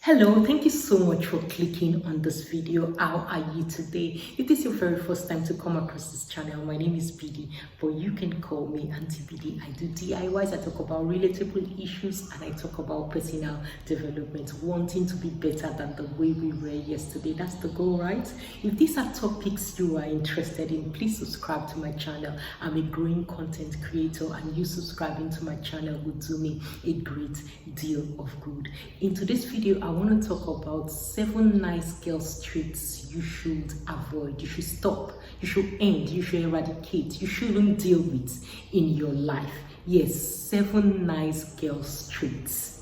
Hello, thank you so much for clicking on this video. How are you today? If this is your very first time to come across this channel, my name is BD, but you can call me Auntie BD. I do DIYs, I talk about relatable issues, and I talk about personal development, wanting to be better than the way we were yesterday. That's the goal, right? If these are topics you are interested in, please subscribe to my channel. I'm a growing content creator, and you subscribing to my channel would do me a great deal of good. In today's video, I want to talk about 7 nice girl traits you should avoid, you should stop, you should end, you should eradicate, you shouldn't deal with in your life. Yes, 7 nice girl traits.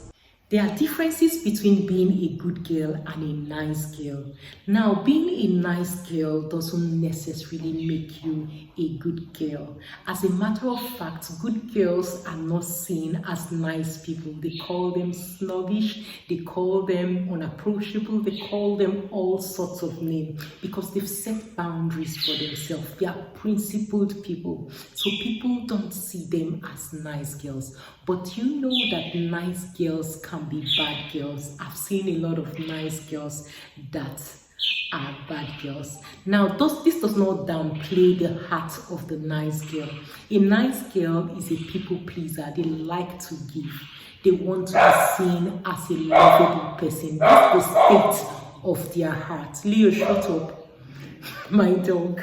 There are differences between being a good girl and a nice girl. Now, being a nice girl doesn't necessarily make you a good girl. As a matter of fact, good girls are not seen as nice people. They call them snobbish, they call them unapproachable, they call them all sorts of names because they've set boundaries for themselves. They are principled people. So people don't see them as nice girls. But you know that nice girls can be bad girls. I've seen a lot of nice girls that are bad girls. Now, this does not downplay the heart of the nice girl. A nice girl is a people pleaser. They like to give. They want to be seen as a lovable person. That's the state of their heart. Leo, shut up. My dog.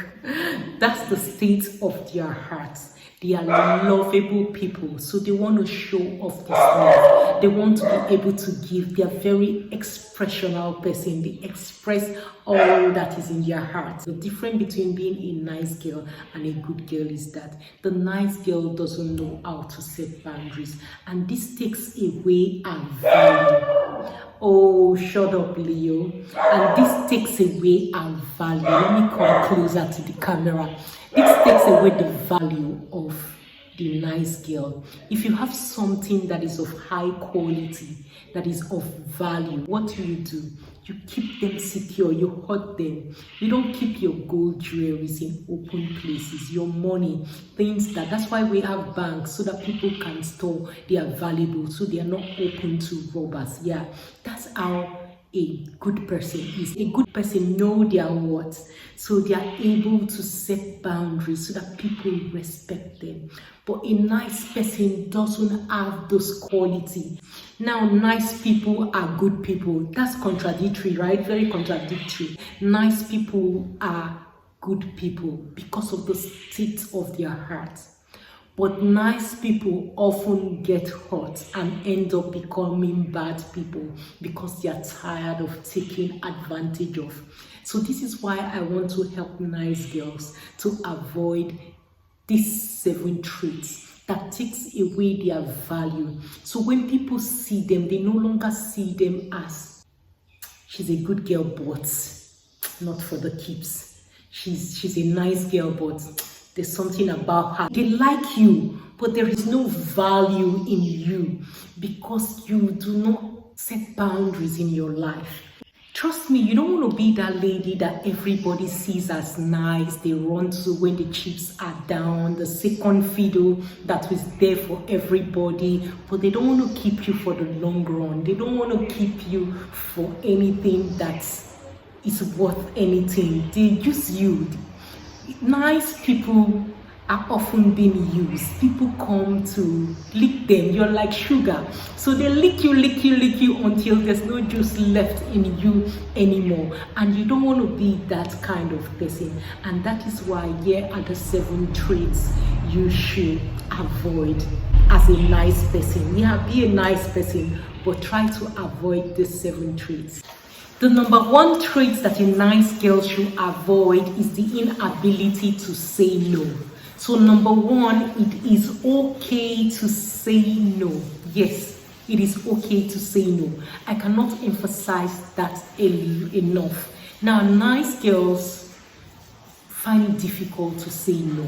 That's the state of their hearts. They are lovable people, so they want to show off this love. They want to be able to give. They are very expressional person. They express all that is in their heart. The difference between being a nice girl and a good girl is that the nice girl doesn't know how to set boundaries, and this takes away her value. Oh, shut up, Leo. And this takes away our value. Let me come closer to the camera. This takes away the value of the nice girl. If you have something that is of high quality, that is of value, what do? You keep them secure, you hide them. You don't keep your gold jewelries in open places, your money, things that's why we have banks, so that people can store their valuable, so they are not open to robbers. Yeah, that's how a good person is. A good person know their worth, so they are able to set boundaries so that people respect them. But a nice person doesn't have those qualities. Now, nice people are good people. That's contradictory, right? Very contradictory. Nice people are good people because of the state of their hearts. But nice people often get hurt and end up becoming bad people because they are tired of taking advantage of. So this is why I want to help nice girls to avoid these 7 traits that takes away their value. So when people see them, they no longer see them as she's a good girl, but not for the keeps. She's a nice girl, but there's something about her. They like you, but there is no value in you because you do not set boundaries in your life. Trust me, you don't want to be that lady that everybody sees as nice. They run to when the chips are down, the second fiddle that was there for everybody, but they don't want to keep you for the long run. They don't want to keep you for anything that is worth anything. They use you. Nice people are often being used. People come to lick them. You're like sugar. So they lick you until there's no juice left in you anymore. And you don't want to be that kind of person. And that is why here are the 7 traits you should avoid as a nice person. Yeah, be a nice person, but try to avoid the 7 traits. The number 1 trait that a nice girl should avoid is the inability to say no. So number 1, it is okay to say no. Yes, it is okay to say no. I cannot emphasize that enough. Now, nice girls find it difficult to say no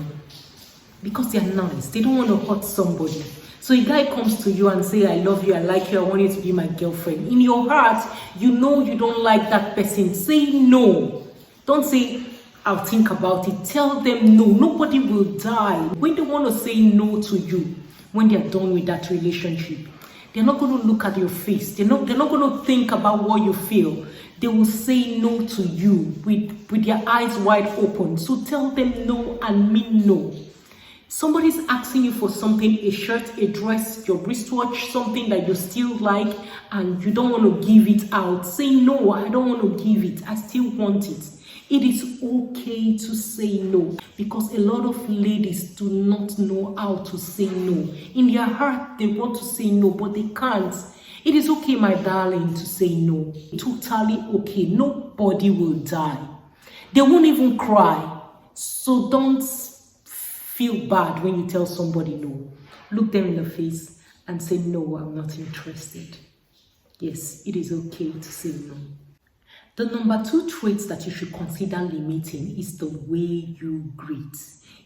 because they are nice. They don't want to hurt somebody. So a guy comes to you and say, I love you, I like you, I want you to be my girlfriend. In your heart, you know you don't like that person. Say no. Don't say, I'll think about it. Tell them no. Nobody will die. When they want to say no to you, when they're done with that relationship, They're not going to look at your face. They're not going to think about what you feel. They will say no to you with their eyes wide open. So tell them no and mean no. Somebody's asking you for something, a shirt, a dress, your wristwatch, something that you still like, and you don't want to give it out. Say no, I don't want to give it. I still want it. It is okay to say no, because a lot of ladies do not know how to say no. In their heart, they want to say no, but they can't. It is okay, my darling, to say no. Totally okay. Nobody will die. They won't even cry. So don't feel bad when you tell somebody no. Look them in the face and say, no, I'm not interested. Yes, it is okay to say no. The number 2 trait that you should consider limiting is the way you greet.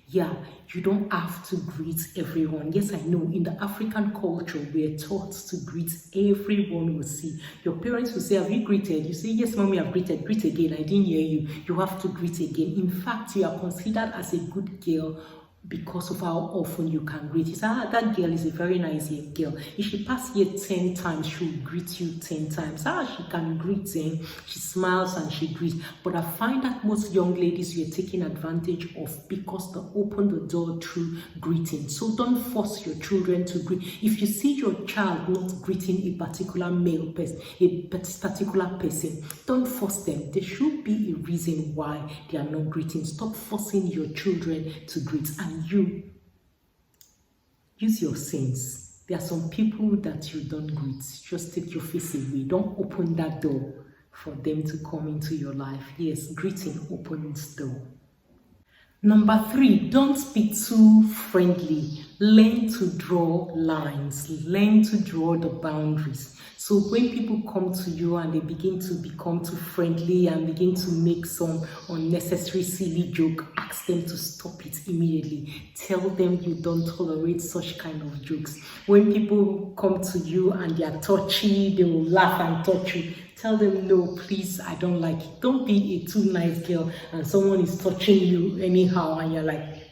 Yeah, you don't have to greet everyone. Yes, I know in the African culture, we're taught to greet everyone we see. Your parents will say, have you greeted? You say, yes, mommy, I've greeted. Greet again. I didn't hear you. You have to greet again. In fact, you are considered as a good girl because of how often you can greet. You say, that girl is a very nice girl. If she passes here 10 times, she'll greet you 10 times. She can greet, she smiles and she greets. But I find that most young ladies you're taking advantage of because they open the door through greeting. So don't force your children to greet. If you see your child not greeting a particular male person, a particular person, don't force them. There should be a reason why they are not greeting. Stop forcing your children to greet. And you use your sense. There are some people that you don't greet. Just take your face away. Don't open that door for them to come into your life. Yes, greeting opens the door. Number 3, don't be too friendly. Learn to draw lines. Learn to draw the boundaries. So when people come to you and they begin to become too friendly and begin to make some unnecessary silly joke, ask them to stop it immediately. Tell them you don't tolerate such kind of jokes. When people come to you and they are touchy, they will laugh and touch you. Tell them, no, please, I don't like it. Don't be a too nice girl and someone is touching you anyhow and you're like,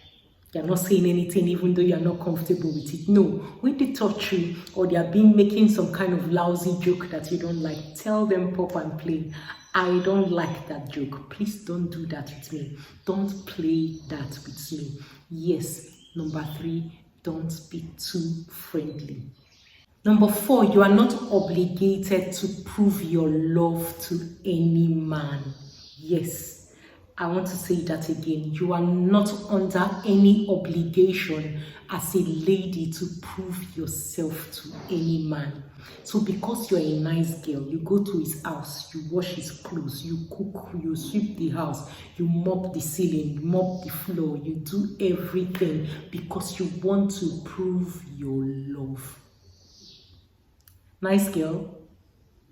you're not saying anything even though you're not comfortable with it. No, when they touch you or they are making some kind of lousy joke that you don't like, tell them pop and plain, I don't like that joke. Please don't do that with me. Don't play that with me. Yes, number 3, don't be too friendly. Number 4, you are not obligated to prove your love to any man. Yes. I want to say that again. You are not under any obligation as a lady to prove yourself to any man. So because you're a nice girl, you go to his house, you wash his clothes, you cook, you sweep the house, you mop the ceiling, you mop the floor, you do everything because you want to prove your love. Nice girl,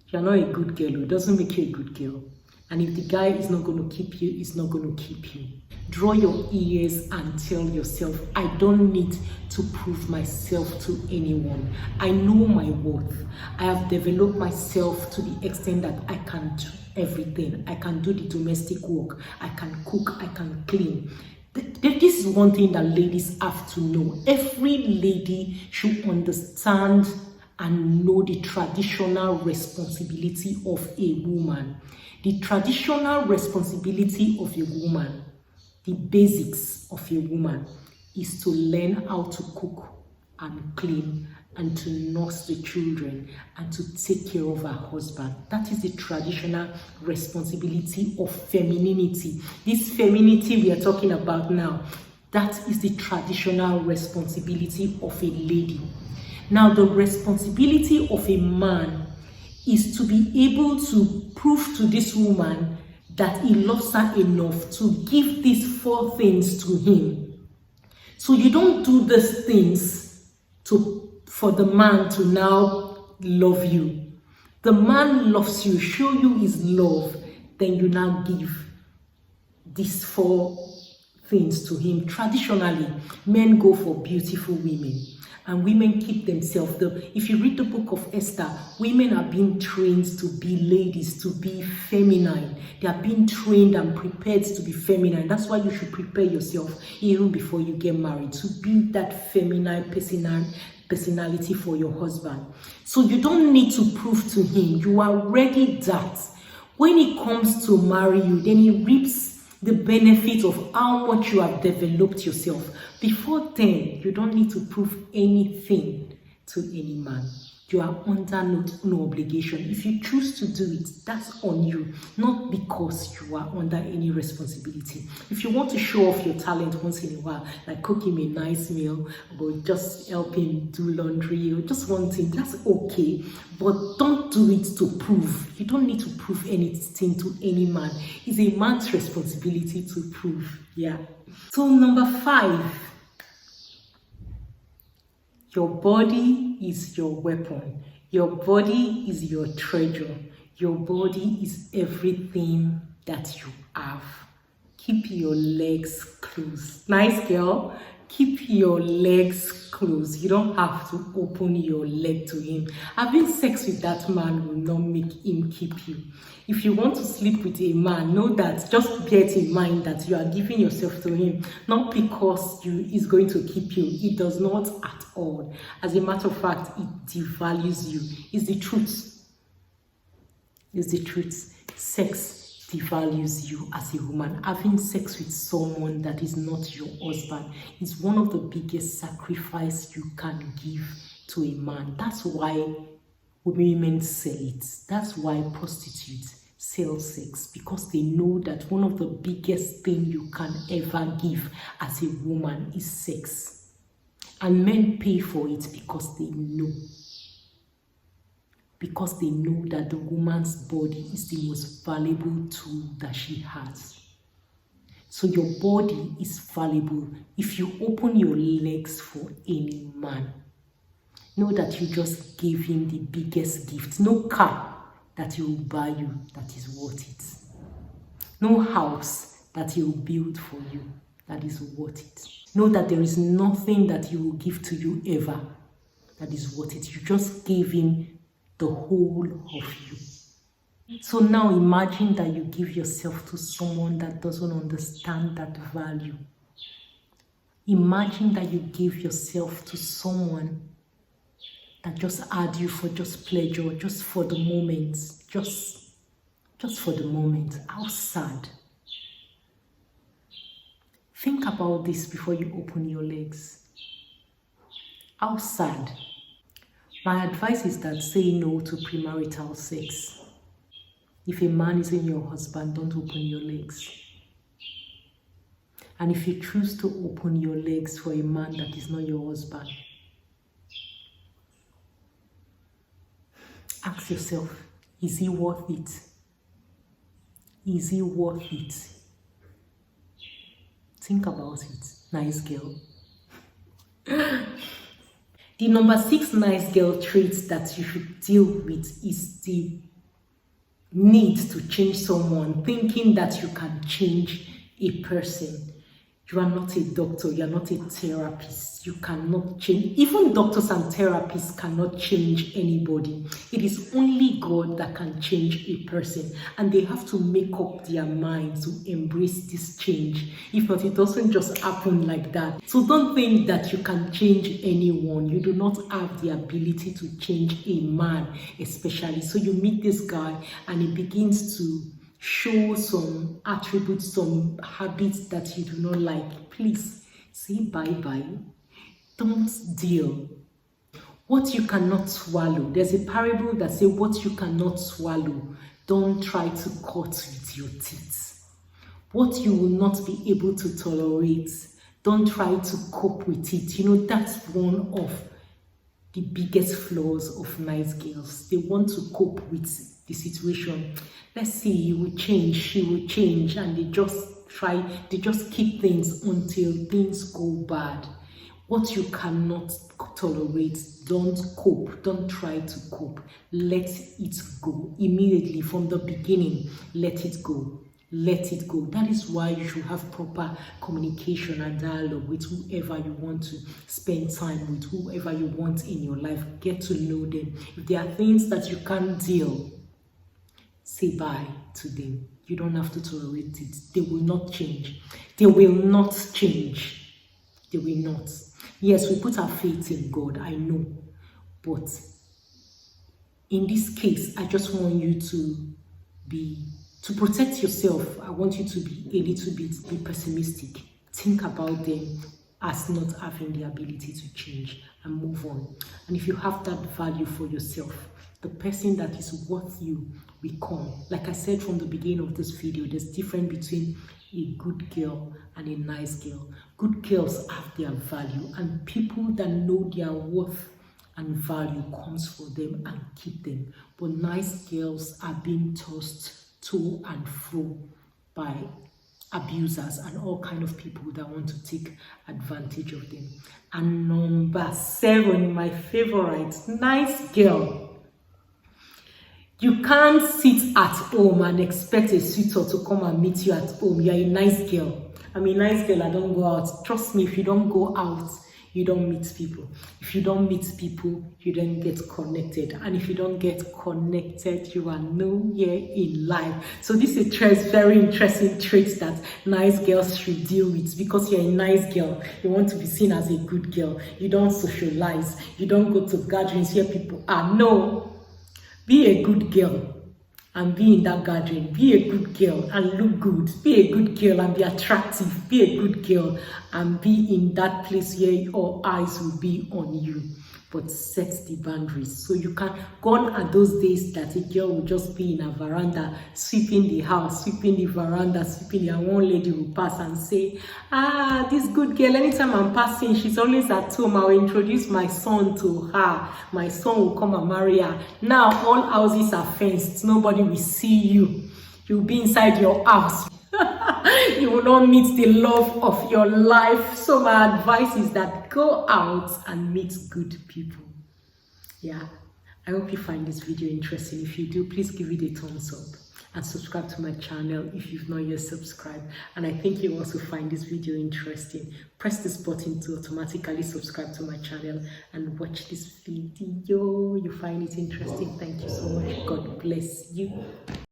you're not a good girl. It doesn't make you a good girl. And if the guy is not going to keep you, he's not going to keep you. Draw your ears and tell yourself, I don't need to prove myself to anyone. I know my worth. I have developed myself to the extent that I can do everything. I can do the domestic work. I can cook. I can clean. This is one thing that ladies have to know. Every lady should understand and know the traditional responsibility of a woman. The traditional responsibility of a woman, the basics of a woman, is to learn how to cook and clean and to nurse the children and to take care of her husband. That is the traditional responsibility of femininity. This femininity we are talking about now, that is the traditional responsibility of a lady. Now, the responsibility of a man is to be able to prove to this woman that he loves her enough to give these 4 things to him. So you don't do these things for the man to now love you. The man loves you, show you his love, then you now give these 4 things to him. Traditionally, men go for beautiful women. And women keep themselves. If you read the book of Esther, women are being trained to be ladies, to be feminine. They are being trained and prepared to be feminine. That's why you should prepare yourself even before you get married, to be that feminine personality for your husband. So you don't need to prove to him. You are already that. When he comes to marry you, then he reaps the benefit of how much you have developed yourself. Before then, you don't need to prove anything to any man. You are under no obligation. If you choose to do it, that's on you, not because you are under any responsibility. If you want to show off your talent once in a while, like cook him a nice meal, or just help him do laundry, or just one thing, that's okay. But don't do it to prove. You don't need to prove anything to any man. It's a man's responsibility to prove. Yeah. So number 5. Your body is your weapon. Your body is your treasure. Your body is everything that you have. Keep your legs closed. Nice girl. Keep your legs closed. You don't have to open your leg to him. Having sex with that man will not make him keep you. If you want to sleep with a man, know that, just bear in mind that you are giving yourself to him, not because he's going to keep you. It does not at all. As a matter of fact, it devalues you. It's the truth. It's the truth. Sex devalues you as a woman. Having sex with someone that is not your husband is one of the biggest sacrifices you can give to a man. That's why women sell it. That's why prostitutes sell sex, because they know that one of the biggest things you can ever give as a woman is sex. And men pay for it because they know. Because they know that the woman's body is the most valuable tool that she has. So your body is valuable. If you open your legs for any man, know that you just gave him the biggest gift. No car that he will buy you that is worth it. No house that he will build for you that is worth it. Know that there is nothing that he will give to you ever that is worth it. You just gave him the whole of you. So now imagine that you give yourself to someone that doesn't understand that value. Imagine that you give yourself to someone that just had you for just pleasure, just for the moment, just for the moment. How sad. Think about this before you open your legs. How sad. My advice is that say no to premarital sex. If a man isn't your husband, don't open your legs. And if you choose to open your legs for a man that is not your husband, ask yourself, is he worth it? Is he worth it? Think about it, nice girl. The number 6 nice girl trait that you should deal with is the need to change someone, thinking that you can change a person. You are not a doctor, you are not a therapist. You cannot change. Even doctors and therapists cannot change anybody. It is only God that can change a person. And they have to make up their minds to embrace this change. If not, it doesn't just happen like that. So don't think that you can change anyone. You do not have the ability to change a man, especially. So you meet this guy and he begins to show some attributes, some habits that you do not like. Please say bye-bye. Don't deal. What you cannot swallow. There's a parable that says what you cannot swallow, don't try to cut with your teeth. What you will not be able to tolerate, don't try to cope with it. You know, that's one of the biggest flaws of nice girls. They want to cope with the situation. Let's see, he will change, she will change, and they just keep things until things go bad. What you cannot tolerate, don't cope, don't try to cope. Let it go immediately from the beginning. Let it go. Let it go. That is why you should have proper communication and dialogue with whoever you want to spend time with, whoever you want in your life. Get to know them. If there are things that you can't deal, say bye to them. You don't have to tolerate it. They will not change. They will not change. They will not. Yes, we put our faith in God, I know. But in this case, I just want you to protect yourself. I want you to be a little bit be pessimistic. Think about them as not having the ability to change and move on. And if you have that value for yourself, the person that is worth you will come. Like I said from the beginning of this video, there's difference between a good girl and a nice girl. Good girls have their value, and people that know their worth and value comes for them and keep them. But nice girls are being tossed to and fro by abusers and all kind of people that want to take advantage of them. And number 7, my favorite, nice girl. You can't sit at home and expect a suitor to come and meet you at home. You're a nice girl. I'm a nice girl, I don't go out. Trust me, if you don't go out, you don't meet people. If you don't meet people, you don't get connected. And if you don't get connected, you are nowhere in life. So this is a very interesting trait that nice girls should deal with, because you're a nice girl. You want to be seen as a good girl. You don't socialize. You don't go to gatherings where people are. No. Be a good girl and be in that gathering. Be a good girl and look good. Be a good girl and be attractive. Be a good girl and be in that place where all eyes will be on you. But set the boundaries. So you can go on at those days that a girl will just be in a veranda, sweeping the house, sweeping the veranda, sweeping, and one lady will pass and say, this good girl, anytime I'm passing, she's always at home. I'll introduce my son to her. My son will come and marry her. Now all houses are fenced. Nobody will see you. You'll be inside your house. You will not meet the love of your life. So my advice is that go out and meet good people. Yeah, I hope you find this video interesting. If you do, please give it a thumbs up and subscribe to my channel if you've not yet subscribed. And I think you also find this video interesting. Press this button to automatically subscribe to my channel and watch this video. You find it interesting. Thank you so much. God bless you.